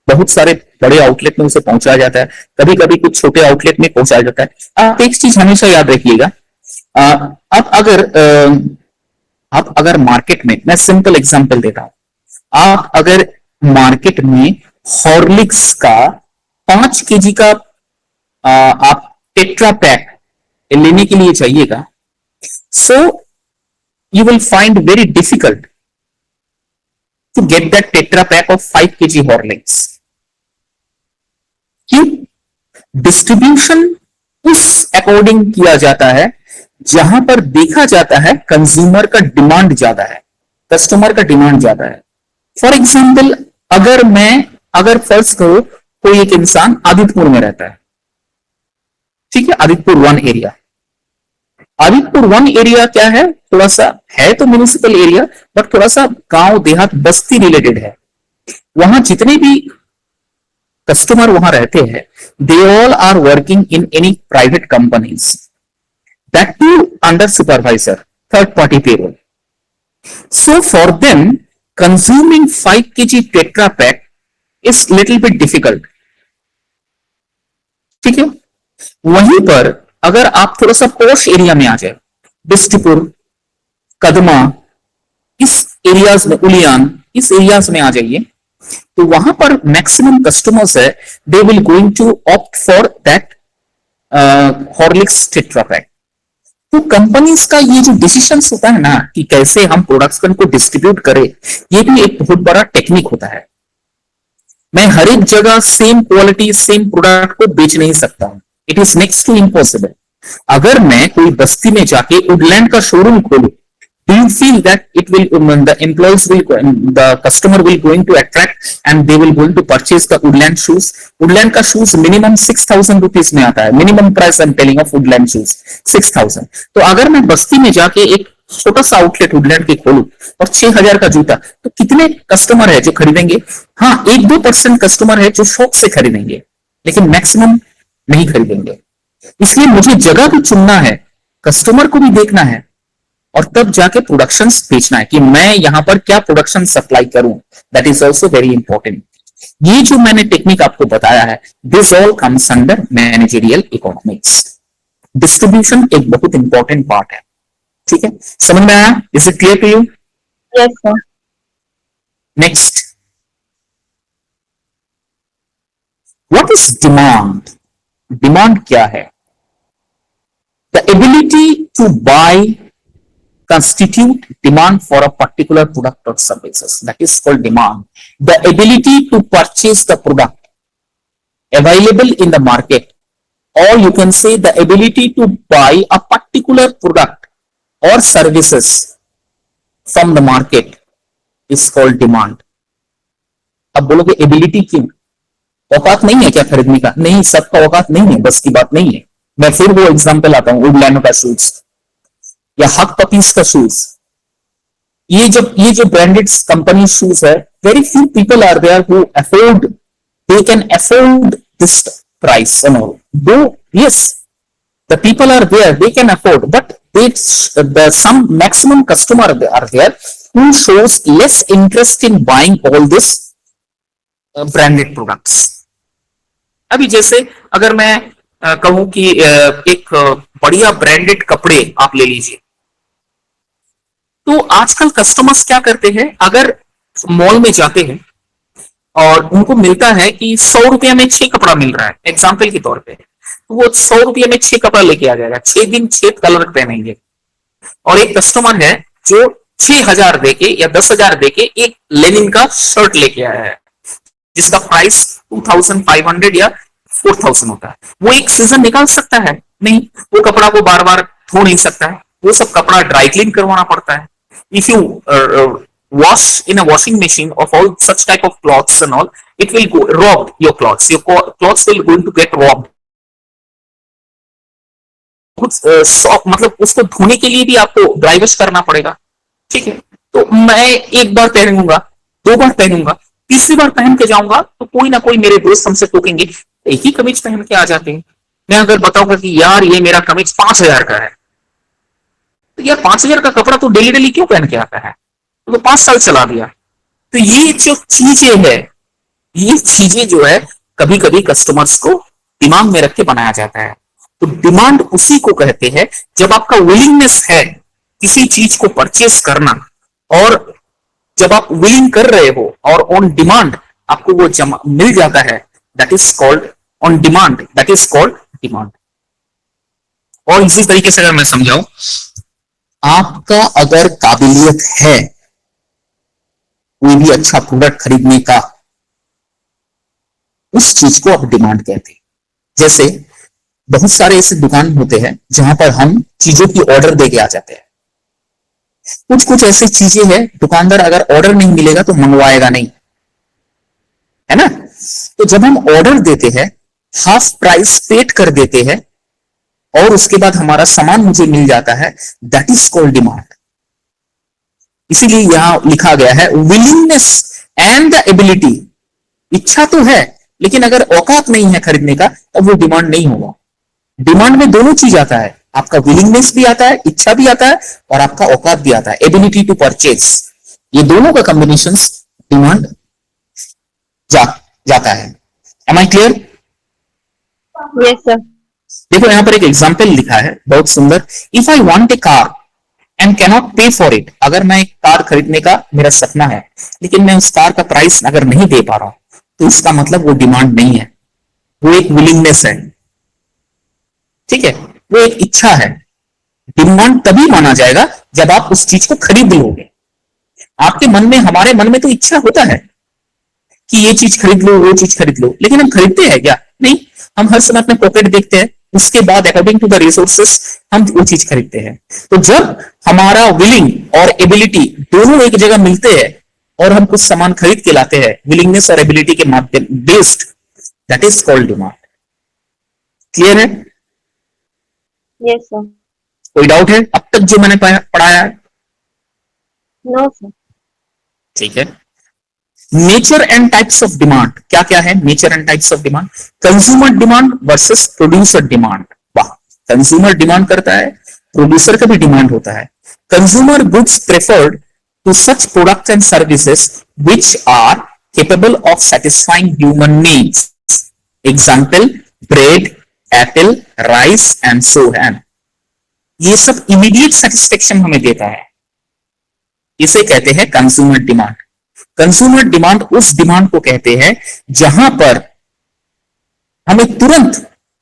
बहुत सारे बड़े आउटलेट में उसे पहुंचाया जाता है, कभी कभी कुछ छोटे आउटलेट में पहुंचाया जाता है। आप एक चीज हमेशा याद रखिएगा, अब अगर मार्केट में, मैं सिंपल एग्जांपल देता हूं, आप अगर मार्केट में हॉर्लिक्स का 5 केजी का आप टेट्रा पैक लेने के लिए चाहिएगा, so you will find very difficult to get that tetra pack of 5 KG Horlicks. क्यों? डिस्ट्रीब्यूशन उस अकॉर्डिंग किया जाता है जहां पर देखा जाता है कंज्यूमर का डिमांड ज्यादा है, कस्टमर का डिमांड ज्यादा है। फॉर एग्जाम्पल, अगर फर्ज करो कोई एक इंसान आदित्यपुर में रहता है, ठीक है, आदित्यपुर 1 एरिया। आदित्यपुर 1 एरिया क्या है? थोड़ा सा है तो म्यूनिसिपल एरिया, बट थोड़ा सा गांव देहात बस्ती रिलेटेड है। वहां जितने भी कस्टमर वहां रहते हैं, they all are working in any private companies, that too under supervisor, third party payroll. So for them consuming 5 kg Tetra Pak is little bit difficult. ठीक है, वहीं पर अगर आप थोड़ा सा पॉश एरिया में आ जाए, बिस्टिपुर, कदमा, इस एरियाज में, उलियान, इस एरियाज में आ जाइए, तो वहां पर मैक्सिमम कस्टमर्स है, they will going to opt for that Horlicks tetra pack. तो कंपनीज का ये जो डिसीजंस होता है ना कि कैसे हम प्रोडक्ट्स को डिस्ट्रीब्यूट करें, ये भी एक बहुत बड़ा टेक्निक होता है। मैं हर एक जगह सेम क्वालिटी सेम प्रोडक्ट को बेच नहीं सकता हूं, it is next to impossible. अगर मैं कोई बस्ती में जाके वुडलैंड का शोरूम खोलूं, do you feel that it will the employees will the customer will going to attract and they will going to purchase the woodland shoes? Woodland का shoes minimum 6,000 rupees में आता है, minimum price I'm telling of woodland shoes 6,000। तो अगर मैं बस्ती में जाके एक छोटा सा आउटलेट वुडलैंड के खोलूं और 6,000 का जूता, तो कितने कस्टमर है जो खरीदेंगे? हाँ, 1-2% कस्टमर है जो शौक से खरीदेंगे, लेकिन मैक्सिमम नहीं खरीदेंगे। इसलिए मुझे जगह भी चुनना है, कस्टमर को भी देखना है, और तब जाके प्रोडक्शन बेचना है कि मैं यहां पर क्या प्रोडक्शन सप्लाई करूं। That is also very important. ये जो मैंने टेक्निक आपको बताया है, this all comes under managerial economics. Distribution एक बहुत इंपॉर्टेंट पार्ट है, ठीक है, समझ में आया? Is it clear to you? Yes sir. Next, what is demand? Demand क्या है? The ability to buy constitute demand for a particular product or services. That is called demand. The ability to purchase the product available in the market, or you can say the ability to buy a particular product or services from the market is called demand. अब बोलोगे ability क्यों? औकात नहीं है क्या खरीदने का? नहीं, सबका औकात नहीं है, बस की बात नहीं है। मैं फिर वो एग्जांपल आता हूं, वुडलैंड का शूज या हक पपीज का शूज, ये जो ब्रांडेड कंपनी शूज है, very few people are there who afford, they can afford this price and all. Though yes, the people are there, they can afford, but the some maximum customer are there who shows less interest in buying all this branded products. अभी जैसे अगर मैं कहूं कि एक बढ़िया branded कपड़े आप ले लीजिए, तो आजकल कस्टमर्स क्या करते हैं, अगर मॉल में जाते हैं और उनको मिलता है कि 100 रुपया में 6 कपड़ा मिल रहा है, एग्जाम्पल के तौर पे, तो वो 100 रुपया में 6 कपड़ा लेके आ जाएगा, 6 दिन 6 कलर पहनेंगे। और एक कस्टमर है जो 6,000 देके या 10,000 देके एक लेनिन का शर्ट लेके आया है, जिसका प्राइस 2,500 या 4,000 होता है। वो एक सीजन निकाल सकता है? नहीं, वो कपड़ा को बार बार धो नहीं सकता है, वो सब कपड़ा ड्राई क्लीन करवाना पड़ता है। If you wash in a washing machine of all such type of cloths and all, it will go rob your clothes. Your clothes will going to get robbed. मतलब उसको धोने के लिए भी आपको ड्राई वॉश करना पड़ेगा, ठीक है। तो मैं एक बार पहनूंगा, 2 बार पहनूंगा, तीसरी बार पहन के जाऊंगा तो कोई ना कोई मेरे दोस्त हमसे टोकेंगे, एक ही कमीज पहन के आ जाते हैं। मैं अगर बताऊंगा कि यार ये मेरा कमीज 5,000 का है, तो यार 5,000 का कपड़ा तो डेली डेली क्यों पहन के आता है, तो 5 साल चला दिया। तो ये जो चीजें है, ये चीजें जो है कभी कभी कस्टमर्स को दिमाग में रख के बनाया जाता है। तो डिमांड उसी को कहते हैं जब आपका विलिंगनेस है किसी चीज को परचेस करना, और जब आप विलिंग कर रहे हो और ऑन डिमांड आपको वो मिल जाता है, that is called on demand, that is called demand. और इसी तरीके से अगर मैं समझाऊं, आपका अगर काबिलियत है कोई भी अच्छा प्रोडक्ट खरीदने का, उस चीज को आप डिमांड कहते हैं। जैसे बहुत सारे ऐसे दुकान होते हैं जहां पर हम चीजों की ऑर्डर देके आ जाते हैं। कुछ कुछ ऐसी चीजें हैं दुकानदार अगर ऑर्डर नहीं मिलेगा तो मंगवाएगा नहीं, है ना। तो जब हम ऑर्डर देते हैं, हाफ प्राइस पेड कर देते हैं और उसके बाद हमारा सामान मुझे मिल जाता है, दैट इज कॉल्ड डिमांड। इसीलिए यहां लिखा गया है विलिंगनेस एंड द एबिलिटी। इच्छा तो है लेकिन अगर औकात नहीं है खरीदने का, तब वो डिमांड नहीं होगा। डिमांड में दोनों चीज आता है, आपका विलिंगनेस भी आता है, इच्छा भी आता है, और आपका औकात भी आता है, एबिलिटी टू परचेज। ये दोनों का कॉम्बिनेशन डिमांड जाता है। Am I clear? Yes, sir. देखो यहां पर एक एग्जाम्पल लिखा है बहुत सुंदर। If I want A car and cannot पे फॉर इट, अगर मैं एक कार खरीदने का मेरा सपना है लेकिन मैं उस कार का प्राइस अगर नहीं दे पा रहा हूं तो इसका मतलब वो डिमांड नहीं है, वो एक विलिंगनेस है। ठीक है, वो एक इच्छा है। डिमांड तभी माना जाएगा जब आप उस चीज को खरीद लोगे। आपके मन में, हमारे मन में तो इच्छा होता है कि ये चीज खरीद लो, वो चीज खरीद लो, लेकिन हम खरीदते हैं क्या? नहीं। हम हर समय अपने पॉकेट देखते हैं, उसके बाद अकॉर्डिंग टू द रिसोर्सेस हम वो चीज खरीदते हैं। तो जब हमारा विलिंग और एबिलिटी दोनों एक जगह मिलते हैं और हम कुछ सामान खरीद के लाते हैं विलिंगनेस और एबिलिटी के माध्यम based, that is called demand. Clear है? Yes, sir. कोई डाउट है अब तक जो मैंने पढ़ाया है? No, sir. ठीक है। Nature and types of demand क्या क्या है? Nature and types of demand, consumer demand versus producer demand. वाह, कंज्यूमर डिमांड करता है, प्रोड्यूसर का भी डिमांड होता है। Consumer goods preferred to such products and services which are capable of satisfying human needs. Example bread, apple, rice and so on. ये सब immediate satisfaction हमें देता है, इसे कहते हैं कंज्यूमर डिमांड। कंज्यूमर डिमांड उस डिमांड को कहते हैं जहां पर हमें तुरंत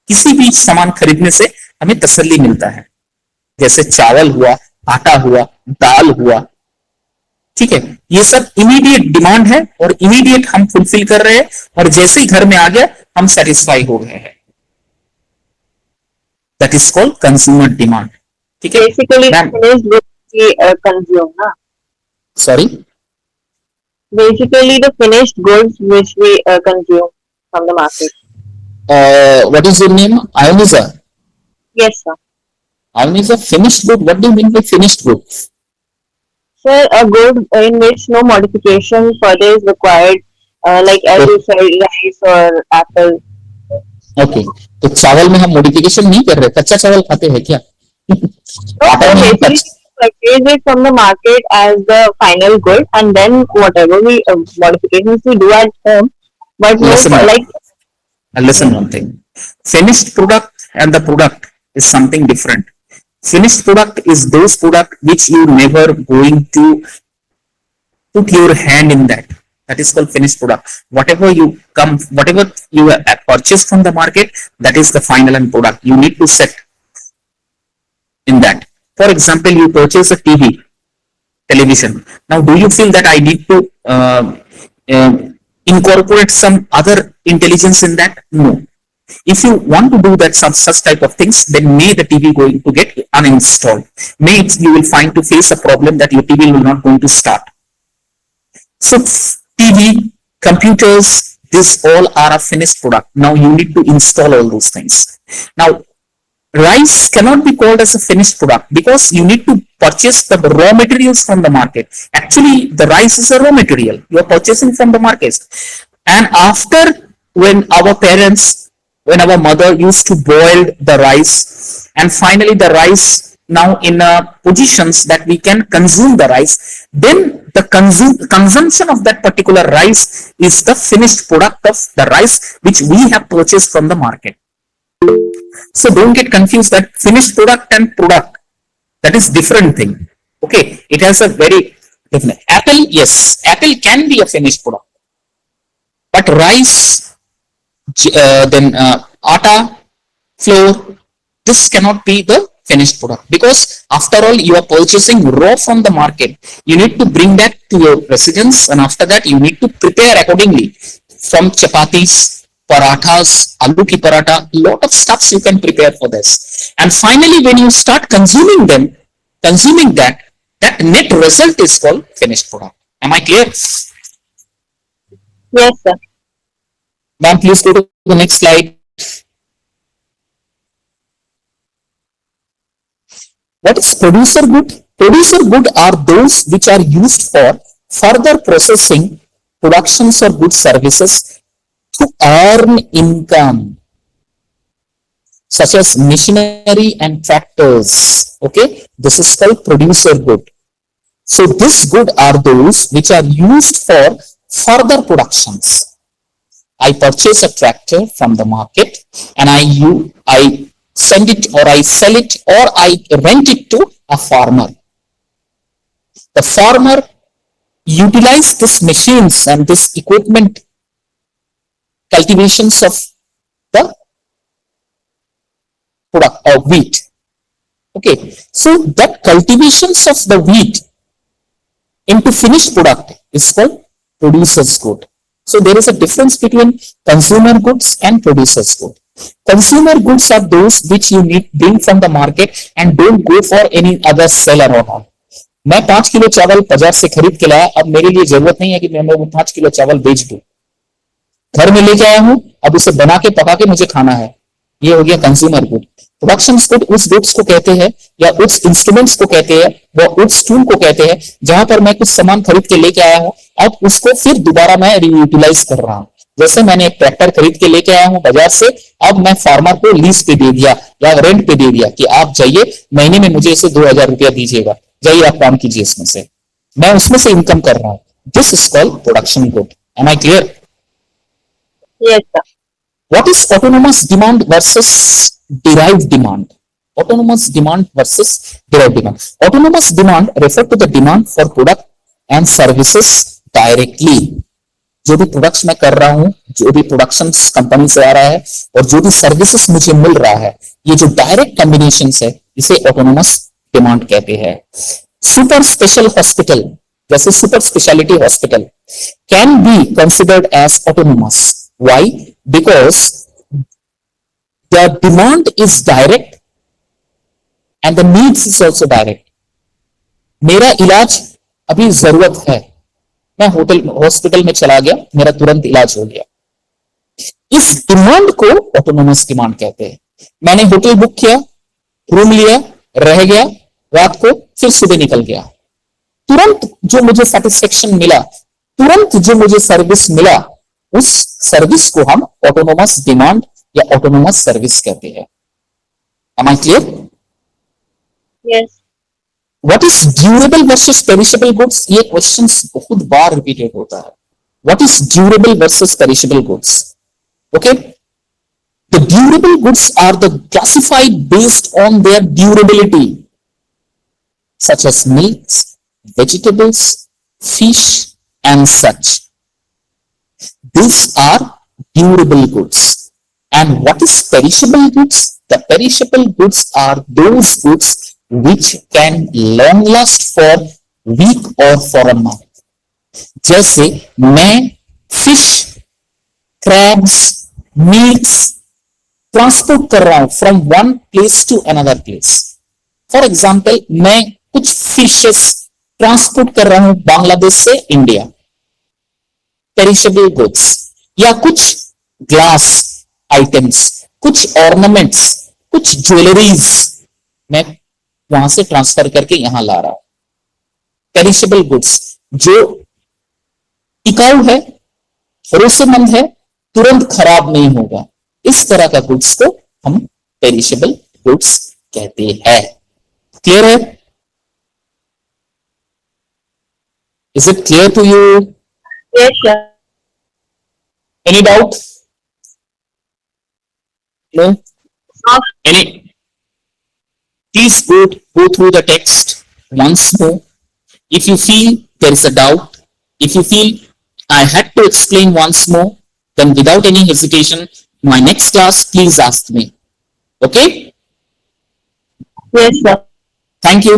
किसी भी सामान खरीदने से हमें तसल्ली मिलता है, जैसे चावल हुआ, आटा हुआ, दाल हुआ। ठीक है, ये सब इमीडिएट डिमांड है और इमीडिएट हम फुलफिल कर रहे हैं और जैसे ही घर में आ गया हम सेटिस्फाई हो गए हैं। That is called consumer demand. ठीक है, Basically, finished goods we consume, na? Sorry, Basically, the finished goods which we consume from the market. what is your name? Ioniza. Yes, sir. Ioniza, finished good, what do you mean by finished good? Sir, a good in which no modification further is required, like as you said, rice or apple. Okay, तो चावल में हम modification नहीं कर रहे, कच्चा चावल खाते हैं क्या? No, आटा sir, में हम basically purchase it from the market as the final good, and then whatever we modifications we do at home, but no, Listen. like Listen one thing. Finished product and the product is something different. Finished product is those product which you never going to put your hand in that. That is called finished product. Whatever you purchase from the market, that is the final end product. You need to set in that. For example, you purchase a television. Now, do you feel that I need to incorporate some other intelligence in that? No. If you want to do that such type of things, then may the TV going to get uninstalled. May you will find to face a problem that your TV will not going to start. So TV, computers, this all are a finished product. Now you need to install all those things. Now rice cannot be called as a finished product because you need to purchase the raw materials from the market. Actually, the rice is a raw material you are purchasing from the market. And after, when our mother used to boil the rice, and finally the rice now in positions that we can consume the rice, then the consumption of that particular rice is the finished product of the rice which we have purchased from the market. So don't get confused that finished product and product, that is different thing. Okay, it has a very different. Apple, yes, apple can be a finished product, but rice, then atta, flour, this cannot be the finished product, because after all you are purchasing raw from the market. You need to bring that to your residence, and after that you need to prepare accordingly from chapatis, parathas, aloo ki paratha, lot of stuffs you can prepare for this. And finally when you start consuming that net result is called finished product. Am I clear? yes, sir. Ma'am, please go to the next slide. What is producer good? Producer good are those which are used for further processing, productions or goods services to earn income, such as machinery and tractors. Okay, this is called producer good. So this good are those which are used for further productions. I purchase a tractor from the market and I send it or I sell it or I rent it to a farmer. The farmer utilize these machines and this equipment cultivations of the product of wheat. Okay, so that cultivations of the wheat into finished product is called producer's good. So there is a difference between consumer goods and producer's good. Consumer goods are those which you need bring from the market and don't go for any other seller or not. मैं 5 kilo चावल बाजार से खरीद के लाया, अब मेरे लिए जरूरत नहीं है कि मैं वो 5 किलो चावल बेच दूं, घर में लेके आया हूं, अब उसे बना के पका के मुझे खाना है, ये हो गया कंज्यूमर गुड. प्रोडक्शन गुड उस गुड्स को कहते हैं या उस इंस्ट्रूमेंट्स को कहते हैं, वो उस टूल को कहते हैं जहां पर मैं कुछ सामान खरीद के लेके आया हूं, अब उसको फिर दोबारा मैं रीयूटिलाइज कर रहा हूं. जैसे मैंने एक ट्रैक्टर खरीद के लेके आया हूं बाजार से, अब मैं फार्मर को लीज पे दे दिया या रेंट पे दे दिया कि आप जाइए महीने में मुझे इसे 2,000 रुपया दीजिएगा, जाइए आप काम कीजिए इसमें से, मैं उसमें से इनकम कर रहा हूं. This is called production good. Am I clear? Yes, sir. What is autonomous demand versus derived demand? Autonomous demand versus derived demand. Autonomous demand refer to the demand for product and services directly. जो भी products मैं कर रहा हूं, जो भी production company से आ रहा है और जो भी सर्विसेज मुझे मिल रहा है, ये जो डायरेक्ट कॉम्बिनेशन है इसे ऑटोनोमस डिमांड कहते हैं. सुपर स्पेशल हॉस्पिटल जैसे super speciality hospital can be considered as autonomous. Why? Because the demand is direct and the needs is also direct. मेरा इलाज अभी जरूरत है, मैं हॉस्पिटल में चला गया, मेरा तुरंत इलाज हो गया. इस डिमांड को ऑटोनोमस डिमांड कहते हैं. मैंने होटल बुक किया, रूम लिया, रह गया रात को, फिर सुबह निकल गया, तुरंत जो मुझे सेटिस्फेक्शन मिला, तुरंत जो मुझे सर्विस मिला, उस सर्विस को हम ऑटोनोमस डिमांड या ऑटोनोमस सर्विस कहते हैं. Am I clear? Yes. What is durable versus perishable goods? ये क्वेश्चन बहुत बार रिपीटेड होता है. What is durable versus perishable goods? Okay, the durable goods are the classified based on their durability, such as meats, vegetables, fish, and such. These are durable goods. And what is perishable goods? The perishable goods are those goods which can long last for week or for a month. जैसे मैं fish, crabs, meets transport कर रहा हूं from one place to another place. For example मैं कुछ fishes transport कर रहा हूं बांग्लादेश से इंडिया, पेरिशेबल गुड्स. या कुछ ग्लास आइटम्स, कुछ ऑर्नामेंट्स, कुछ ज्वेलरीज मैं वहां से ट्रांसफर करके यहां ला रहा हूं. पेरिशेबल गुड्स जो टिकाऊ है, भरोसेमंद है, तुरंत खराब नहीं होगा, इस तरह का गुड्स को हम पेरिशेबल गुड्स कहते हैं. क्लियर है? Is it clear to you? Yes, sir. Any doubt? No? Any? Please go through the text once more. If you feel there is a doubt, if you feel I had to explain once more, then without any hesitation, my next class, please ask me. Okay? Yes, sir. Thank you.